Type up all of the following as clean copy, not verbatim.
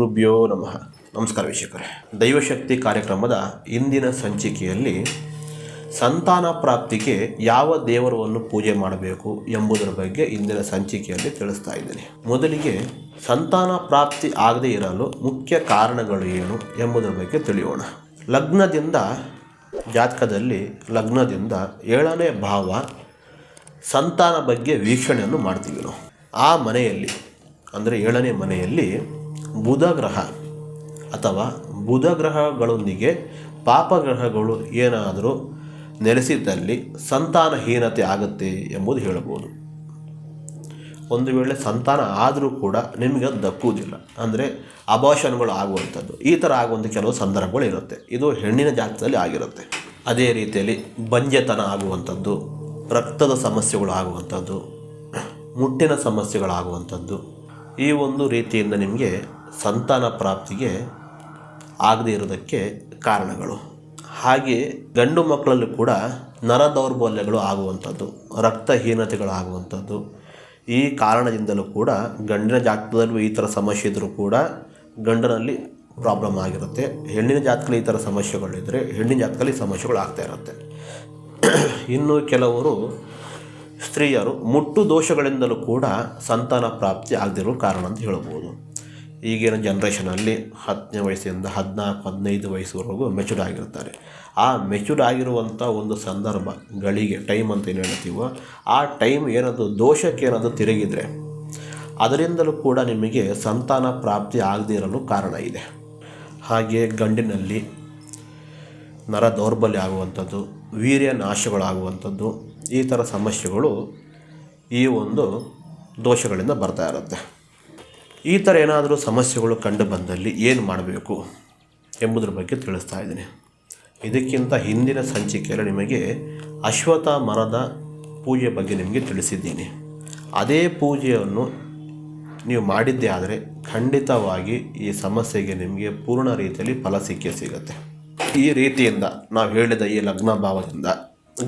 ಗುರುಭ್ಯೋ ನಮಃ. ನಮಸ್ಕಾರ ವೀಕ್ಷಕರೇ. ದೈವಶಕ್ತಿ ಕಾರ್ಯಕ್ರಮದ ಇಂದಿನ ಸಂಚಿಕೆಯಲ್ಲಿ ಸಂತಾನ ಪ್ರಾಪ್ತಿಗೆ ಯಾವ ದೇವರನ್ನು ಪೂಜೆ ಮಾಡಬೇಕು ಎಂಬುದರ ಬಗ್ಗೆ ಇಂದಿನ ಸಂಚಿಕೆಯಲ್ಲಿ ತಿಳಿಸ್ತಾ ಇದ್ದೀನಿ. ಮೊದಲಿಗೆ ಸಂತಾನ ಪ್ರಾಪ್ತಿ ಆಗದೇ ಇರಲು ಮುಖ್ಯ ಕಾರಣಗಳು ಏನು ಎಂಬುದರ ಬಗ್ಗೆ ತಿಳಿಯೋಣ. ಜಾತಕದಲ್ಲಿ ಲಗ್ನದಿಂದ 7ನೇ ಭಾವ ಸಂತಾನ ಬಗ್ಗೆ ವೀಕ್ಷಣೆಯನ್ನು ಮಾಡ್ತೀವಿ ನಾವು. ಆ ಮನೆಯಲ್ಲಿ ಅಂದರೆ 7ನೇ ಮನೆಯಲ್ಲಿ ಬುಧ ಗ್ರಹ ಅಥವಾ ಬುಧ ಗ್ರಹಗಳೊಂದಿಗೆ ಪಾಪಗ್ರಹಗಳು ಏನಾದರೂ ನೆಲೆಸಿದ್ದಲ್ಲಿ ಸಂತಾನಹೀನತೆ ಆಗುತ್ತೆ ಎಂಬುದು ಹೇಳಬಹುದು. ಒಂದು ವೇಳೆ ಸಂತಾನ ಆದರೂ ಕೂಡ ನಿಮಗೆ ದಕ್ಕುವುದಿಲ್ಲ, ಅಂದರೆ ಅಬಾರ್ಷನ್ಗಳು ಆಗುವಂಥದ್ದು, ಈ ಥರ ಆಗುವಂಥ ಕೆಲವು ಸಂದರ್ಭಗಳು ಇರುತ್ತೆ. ಇದು ಹೆಣ್ಣಿನ ಜಾತಕದಲ್ಲಿ ಆಗಿರುತ್ತೆ. ಅದೇ ರೀತಿಯಲ್ಲಿ ಬಂಜೆತನ ಆಗುವಂಥದ್ದು, ರಕ್ತದ ಸಮಸ್ಯೆಗಳು ಆಗುವಂಥದ್ದು, ಮುಟ್ಟಿನ ಸಮಸ್ಯೆಗಳಾಗುವಂಥದ್ದು, ಈ ಒಂದು ರೀತಿಯಿಂದ ನಿಮಗೆ ಸಂತಾನ ಪ್ರಾಪ್ತಿಗೆ ಆಗದೇ ಇರೋದಕ್ಕೆ ಕಾರಣಗಳು. ಹಾಗೆ ಗಂಡು ಮಕ್ಕಳಲ್ಲೂ ಕೂಡ ನರ ದೌರ್ಬಲ್ಯಗಳು ಆಗುವಂಥದ್ದು, ರಕ್ತಹೀನತೆಗಳು ಆಗುವಂಥದ್ದು, ಈ ಕಾರಣದಿಂದಲೂ ಕೂಡ ಗಂಡಿನ ಜಾತಕದಲ್ಲೂ ಈ ಥರ ಸಮಸ್ಯೆ ಇದ್ದರೂ ಕೂಡ ಗಂಡನಲ್ಲಿ ಪ್ರಾಬ್ಲಮ್ ಆಗಿರುತ್ತೆ. ಹೆಣ್ಣಿನ ಜಾತಕದಲ್ಲಿ ಈ ಥರ ಸಮಸ್ಯೆಗಳಿದ್ದರೆ ಹೆಣ್ಣಿನ ಜಾತಕದಲ್ಲಿ ಸಮಸ್ಯೆಗಳು ಆಗ್ತಾ ಇರುತ್ತೆ. ಇನ್ನು ಕೆಲವರು ಸ್ತ್ರೀಯರು ಮುಟ್ಟು ದೋಷಗಳಿಂದಲೂ ಕೂಡ ಸಂತಾನ ಪ್ರಾಪ್ತಿ ಆಗದಿರೋ ಕಾರಣ ಅಂತ ಹೇಳ್ಬೋದು. ಈಗಿನ ಜನ್ರೇಷನಲ್ಲಿ 10ನೇ ವಯಸ್ಸಿಂದ 14-15 ವಯಸ್ಸುವರೆಗೂ ಮೆಚೂರ್ಡ್ ಆಗಿರ್ತಾರೆ. ಆ ಮೆಚೂರ್ಡ್ ಆಗಿರುವಂಥ ಒಂದು ಸಂದರ್ಭಗಳಿಗೆ ಟೈಮ್ ಅಂತ ಏನು ಹೇಳ್ತೀವೋ ಆ ಟೈಮ್ ಏನಾದರೂ ದೋಷಕ್ಕೆ ಏನಾದರೂ ತಿರುಗಿದರೆ ಅದರಿಂದಲೂ ಕೂಡ ನಿಮಗೆ ಸಂತಾನ ಪ್ರಾಪ್ತಿ ಆಗದೇ ಇರಲು ಕಾರಣ ಇದೆ. ಹಾಗೆ ಗಂಡಿನಲ್ಲಿ ನರ ದೌರ್ಬಲ್ಯ ಆಗುವಂಥದ್ದು, ವೀರ್ಯ ನಾಶಗಳಾಗುವಂಥದ್ದು, ಈ ಥರ ಸಮಸ್ಯೆಗಳು ಈ ಒಂದು ದೋಷಗಳಿಂದ ಬರ್ತಾ ಇರುತ್ತೆ. ಈ ಥರ ಏನಾದರೂ ಸಮಸ್ಯೆಗಳು ಕಂಡು ಬಂದಲ್ಲಿ ಏನು ಮಾಡಬೇಕು ಎಂಬುದರ ಬಗ್ಗೆ ತಿಳಿಸ್ತಾ ಇದ್ದೀನಿ. ಇದಕ್ಕಿಂತ ಹಿಂದಿನ ಸಂಚಿಕೆಯಲ್ಲಿ ನಿಮಗೆ ಅಶ್ವತ್ಥ ಮರದ ಪೂಜೆ ಬಗ್ಗೆ ನಿಮಗೆ ತಿಳಿಸಿದ್ದೀನಿ. ಅದೇ ಪೂಜೆಯನ್ನು ನೀವು ಮಾಡಿದ್ದೇ ಆದರೆ ಖಂಡಿತವಾಗಿ ಈ ಸಮಸ್ಯೆಗೆ ನಿಮಗೆ ಪೂರ್ಣ ರೀತಿಯಲ್ಲಿ ಫಲ ಸಿಗುತ್ತೆ. ಈ ರೀತಿಯಿಂದ ನಾವು ಹೇಳಿದ ಈ ಲಗ್ನ ಭಾವದಿಂದ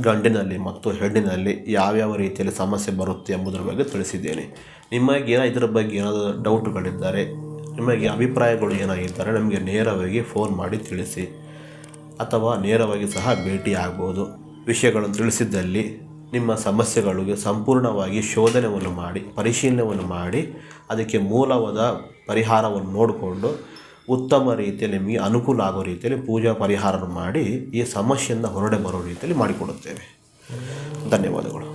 ಗಂಡಿನಲ್ಲಿ ಮತ್ತು ಹೆಣ್ಣಿನಲ್ಲಿ ಯಾವ್ಯಾವ ರೀತಿಯಲ್ಲಿ ಸಮಸ್ಯೆ ಬರುತ್ತೆ ಎಂಬುದರ ಬಗ್ಗೆ ತಿಳಿಸಿದ್ದೇನೆ. ನಿಮಗೆ ಇದರ ಬಗ್ಗೆ ಏನಾದರೂ ಡೌಟ್ಗಳಿದ್ದಾರೆ, ನಿಮಗೆ ಅಭಿಪ್ರಾಯಗಳು ಏನಾಗಿದ್ದರೆ ನಮಗೆ ನೇರವಾಗಿ ಫೋನ್ ಮಾಡಿ ತಿಳಿಸಿ, ಅಥವಾ ನೇರವಾಗಿ ಸಹ ಭೇಟಿ ಆಗ್ಬೋದು. ವಿಷಯಗಳನ್ನು ತಿಳಿಸಿದ್ದಲ್ಲಿ ನಿಮ್ಮ ಸಮಸ್ಯೆಗಳಿಗೆ ಸಂಪೂರ್ಣವಾಗಿ ಶೋಧನೆಯನ್ನು ಮಾಡಿ ಪರಿಶೀಲನೆಯನ್ನು ಮಾಡಿ ಅದಕ್ಕೆ ಮೂಲವಾದ ಪರಿಹಾರವನ್ನು ನೋಡಿಕೊಂಡು ಉತ್ತಮ ರೀತಿಯಲ್ಲಿ ನಿಮಗೆ ಅನುಕೂಲ ಆಗೋ ರೀತಿಯಲ್ಲಿ ಪೂಜಾ ಪರಿಹಾರ ಮಾಡಿ ಈ ಸಮಸ್ಯೆಯಿಂದ ಹೊರಡೆ ಬರೋ ರೀತಿಯಲ್ಲಿ ಮಾಡಿಕೊಡುತ್ತೇವೆ. ಧನ್ಯವಾದಗಳು.